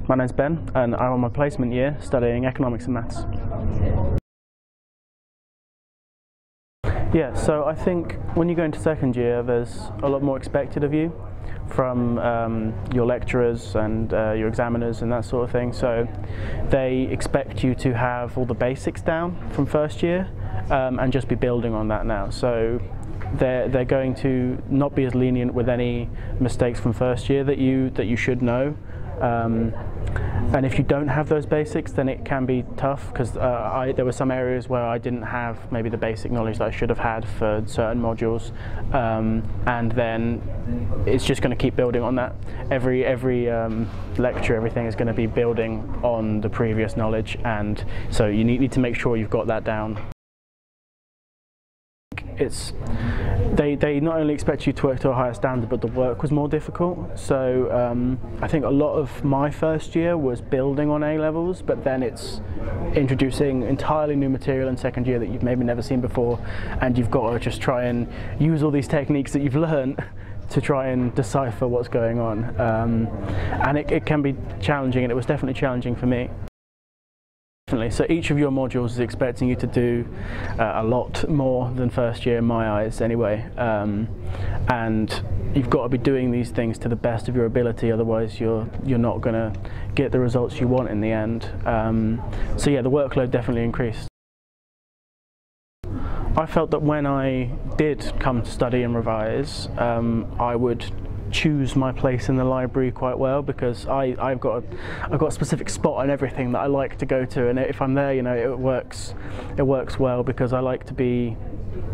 My name's Ben and I'm on my placement year studying economics and maths. Yeah, so I think when you go into second year there's a lot more expected of you from your lecturers and your examiners and that sort of thing. So they expect you to have all the basics down from first year and just be building on that now. So they're going to not be as lenient with any mistakes from first year that you should know. And if you don't have those basics, then it can be tough, because there were some areas where I didn't have maybe the basic knowledge that I should have had for certain modules, and then it's just going to keep building on that. Every lecture, everything is going to be building on the previous knowledge, and so you need to make sure you've got that down. They not only expect you to work to a higher standard, but the work was more difficult. So I think a lot of my first year was building on A-levels, but then it's introducing entirely new material in second year that you've maybe never seen before, and you've got to just try and use all these techniques that you've learned to try and decipher what's going on. And it can be challenging, and it was definitely challenging for me. So each of your modules is expecting you to do a lot more than first year in my eyes anyway, and you've got to be doing these things to the best of your ability, otherwise you're not going to get the results you want in the end. So yeah, the workload definitely increased. I felt that when I did come to study and revise, I would choose my place in the library quite well, because I've got a specific spot on everything that I like to go to, and if I'm there, you know, it works well, because I like to be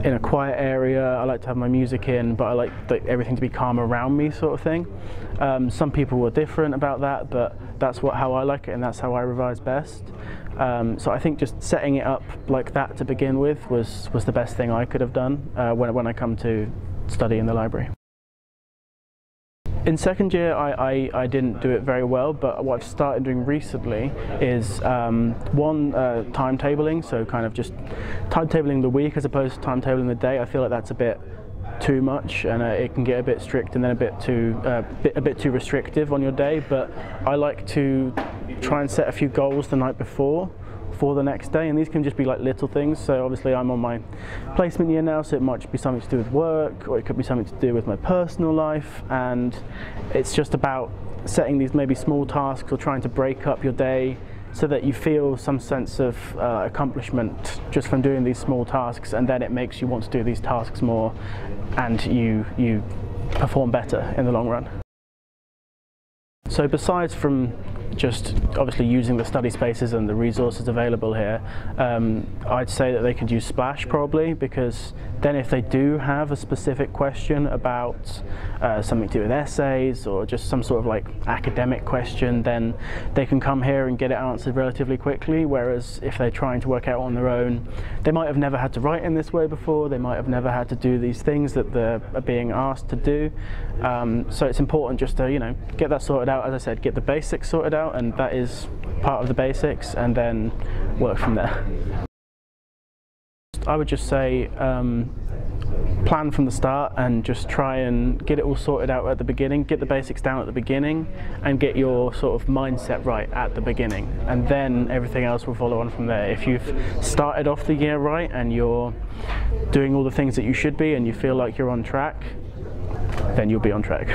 in a quiet area. I like to have my music in, but I like everything to be calm around me, sort of thing. Some people were different about that, but that's how I like it, and that's how I revise best. So I think just setting it up like that to begin with was the best thing I could have done when I come to study in the library. In second year, I didn't do it very well, but what I've started doing recently is timetabling, so kind of just timetabling the week as opposed to timetabling the day. I feel like that's a bit too much, and it can get a bit strict and then a bit too restrictive on your day. But I like to try and set a few goals the night before for the next day, and these can just be like little things. So obviously I'm on my placement year now, so it might be something to do with work, or it could be something to do with my personal life, and it's just about setting these maybe small tasks or trying to break up your day so that you feel some sense of accomplishment just from doing these small tasks, and then it makes you want to do these tasks more, and you perform better in the long run. So besides from just obviously using the study spaces and the resources available here, I'd say that they could use Splash probably, because then if they do have a specific question about something to do with essays or just some sort of like academic question, then they can come here and get it answered relatively quickly. Whereas if they're trying to work out on their own, they might have never had to write in this way before, they might have never had to do these things that they're being asked to do. So it's important just to, you know, get that sorted out. As I said, get the basics sorted out, and that is part of the basics, and then work from there. I would just say plan from the start and just try and get it all sorted out at the beginning, get the basics down at the beginning, and get your sort of mindset right at the beginning, and then everything else will follow on from there. If you've started off the year right and you're doing all the things that you should be and you feel like you're on track, then you'll be on track.